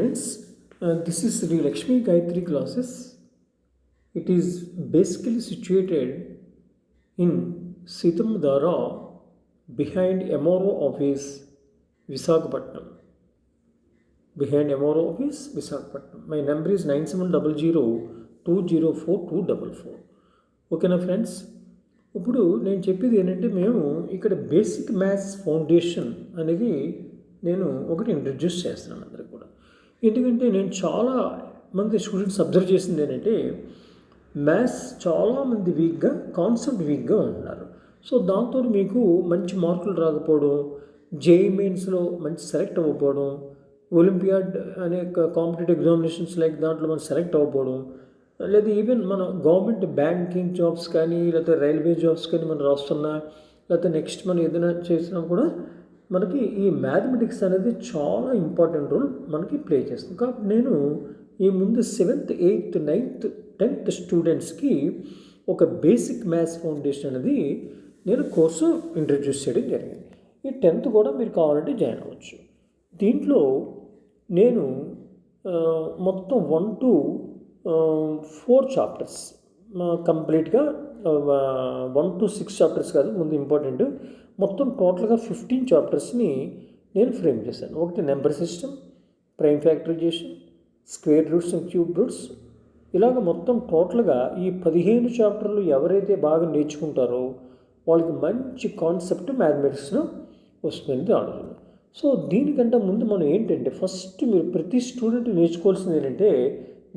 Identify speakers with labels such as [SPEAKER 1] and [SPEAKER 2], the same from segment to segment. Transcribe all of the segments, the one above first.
[SPEAKER 1] Friends, this is Sri Lakshmi Gayatri classes. It is basically situated in Sitamudara behind MRO office Visakhapatnam. Behind MRO office Visakhapatnam. My number is 9700204244. ఓకేనా friends? ఇప్పుడు నేను చెప్పేది ఏంటంటే మేము ఇక్కడ basic maths foundation అనేది నేను ఒకటి ఇంట్రడ్యూస్ చేస్తున్నాను అందరికి కూడా. ఎందుకంటే నేను చాలా మంది స్టూడెంట్స్ అబ్జర్వ్ చేసింది ఏంటంటే మ్యాథ్స్ చాలామంది వీక్గా కాన్సెప్ట్ వీక్గా ఉంటున్నారు. సో దాంతో మీకు మంచి మార్కులు రాకపోవడం, జేఈ మెయిన్స్లో మంచి సెలెక్ట్ అవ్వకపోవడం, ఒలింపియాడ్ అనే కాంపిటేటివ్ ఎగ్జామినేషన్స్ లైక్ దాంట్లో మనం సెలెక్ట్ అవ్వకపోవడం, లేదా ఈవెన్ మన గవర్నమెంట్ బ్యాంకింగ్ జాబ్స్ కానీ లేకపోతే రైల్వే జాబ్స్ కానీ మనం రాస్తున్నా, లేకపోతే నెక్స్ట్ మనం ఏదైనా చేసినా కూడా మనకి ఈ మ్యాథమెటిక్స్ అనేది చాలా ఇంపార్టెంట్ రోల్ మనకి ప్లే చేస్తుంది. కాబట్టి నేను ఈ ముందు 7th, 8th, 9th, 10th స్టూడెంట్స్కి ఒక బేసిక్ మ్యాథ్స్ ఫౌండేషన్ అనేది నేను కోర్సు ఇంట్రడ్యూస్ చేయడం జరిగింది. ఈ 10th కూడా మీరు కావాలంటే జాయిన్ అవ్వచ్చు. దీంట్లో నేను మొత్తం 1 to 4 చాప్టర్స్ కంప్లీట్గా 1 to 6 చాప్టర్స్ కాదు, ముందు ఇంపార్టెంట్ మొత్తం టోటల్గా 15 చాప్టర్స్ని నేను ఫ్రేమ్ చేశాను. ఒకటి number system, prime factorization, square roots and cube roots, ఇలాగ మొత్తం టోటల్గా ఈ 15 చాప్టర్లు ఎవరైతే బాగా నేర్చుకుంటారో వాళ్ళకి మంచి కాన్సెప్ట్ మ్యాథమెటిక్స్లో వస్తుంది ఆలోచన. సో దీనికంటే ముందు మనం ఏంటంటే ఫస్ట్ మీరు ప్రతి స్టూడెంట్ నేర్చుకోవాల్సింది ఏంటంటే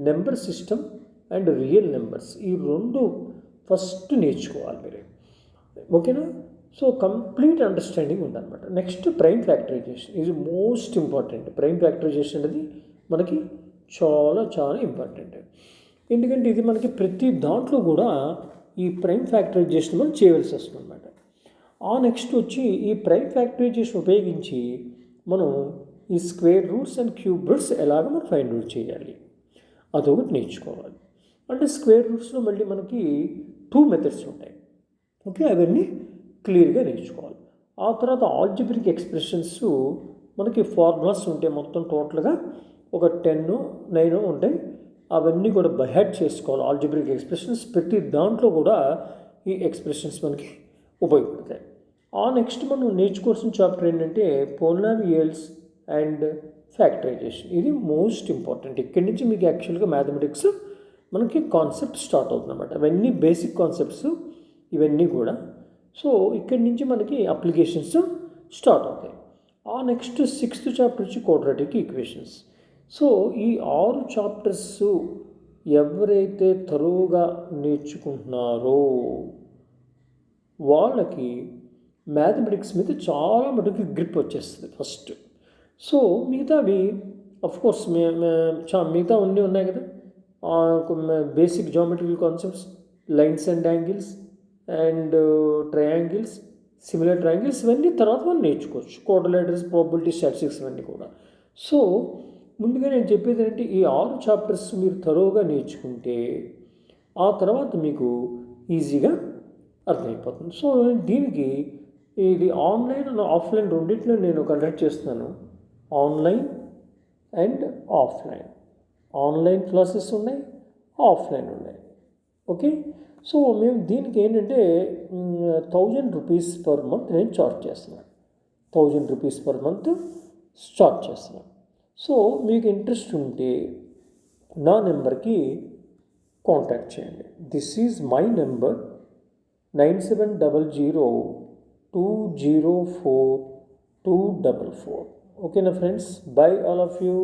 [SPEAKER 1] number system and real numbers, ఈ రెండు ఫస్ట్ నేర్చుకోవాలి మీరు. ఓకేనా? సో కంప్లీట్ అండర్స్టాండింగ్ ఉందన్నమాట. Next prime factorization is most important. Prime factorization అనేది మనకి చాలా చాలా ఇంపార్టెంట్. ఎందుకంటే ఇది మనకి ప్రతి దాంట్లో కూడా ఈ ప్రైమ్ ఫ్యాక్టరైజేషన్ మనం చేయవలసి వస్తుంది అన్నమాట. నెక్స్ట్ వచ్చి ఈ ప్రైమ్ ఫ్యాక్టరైజేషన్ ఉపయోగించి మనం ఈ square roots and cube roots ఎలాగ మనం ఫైండ్ అవుట్ చేయాలి అదొకటి నేర్చుకోవాలి. అంటే స్క్వేర్ రూట్స్లో మళ్ళీ మనకి 2 మెథడ్స్ ఉంటాయి. ఓకే, అవన్నీ క్లియర్గా నేర్చుకోవాలి. ఆ తర్వాత ఆల్జిబ్రిక్ ఎక్స్ప్రెషన్స్ మనకి ఫార్ములాస్ ఉంటాయి. మొత్తం టోటల్గా ఒక 10, 9 ఉంటాయి. అవన్నీ కూడా బైహార్ట్ చేసుకోవాలి. ఆల్జిబ్రిక్ ఎక్స్ప్రెషన్స్ ప్రతి దాంట్లో కూడా ఈ ఎక్స్ప్రెషన్స్ మనకి ఉపయోగపడతాయి. నెక్స్ట్ మనం నేర్చుకోవాల్సిన చాప్టర్ ఏంటంటే పోలినామియల్స్ అండ్ ఫ్యాక్టరైజేషన్. ఇది మోస్ట్ ఇంపార్టెంట్. ఇక్కడి నుంచి మీకు యాక్చువల్గా మ్యాథమెటిక్స్ మనకి కాన్సెప్ట్ స్టార్ట్ అవుతుంది అన్నమాట. అవన్నీ బేసిక్ కాన్సెప్ట్స్ ఇవన్నీ కూడా. సో ఇక్కడి నుంచి మనకి అప్లికేషన్స్ స్టార్ట్ అవుతాయి. నెక్స్ట్ 6th చాప్టర్ వచ్చి క్వాడ్రాటిక్ ఈక్వేషన్స్. సో ఈ 6 చాప్టర్స్ ఎవరైతే తరువుగా నేర్చుకుంటున్నారో వాళ్ళకి మ్యాథమెటిక్స్ మీద చాలా మటుకు గ్రిప్ వచ్చేస్తుంది ఫస్ట్. సో మిగతావి అఫ్కోర్స్ మిగతా అన్నీ ఉన్నాయి కదా, basic geometrical concepts, lines and angles and triangles, similar triangles, ఇవన్నీ తర్వాత మనం నేర్చుకోవచ్చు. క్వాడ్రిలేటరల్స్, ప్రాబబిలిటీ, స్టాటిస్టిక్స్ ఇవన్నీ కూడా. సో ముందుగా నేను చెప్పేది ఏంటంటే ఈ 6 చాప్టర్స్ మీరు తరోగా నేర్చుకుంటే ఆ తర్వాత మీకు ఈజీగా అర్థమైపోతుంది. సో దీనికి ఇది ఆన్లైన్ అండ్ ఆఫ్లైన్ రెండింటిలో నేను కండక్ట్ చేస్తున్నాను. Online and offline. Online classes ఉన్నాయి, ఆఫ్లైన్ ఉన్నాయి. ఓకే, సో మేము దీనికి ఏంటంటే 1000 రూపీస్ పర్ మంత్ నేను చార్జ్ చేస్తున్నాను. 1000 రూపీస్ పర్ మంత్ చార్జ్ చేస్తున్నాను. సో మీకు ఇంట్రెస్ట్ ఉంటే నా నెంబర్కి కాంటాక్ట్ చేయండి. This is my number 9700204244. ఓకేనా friends? By all of you.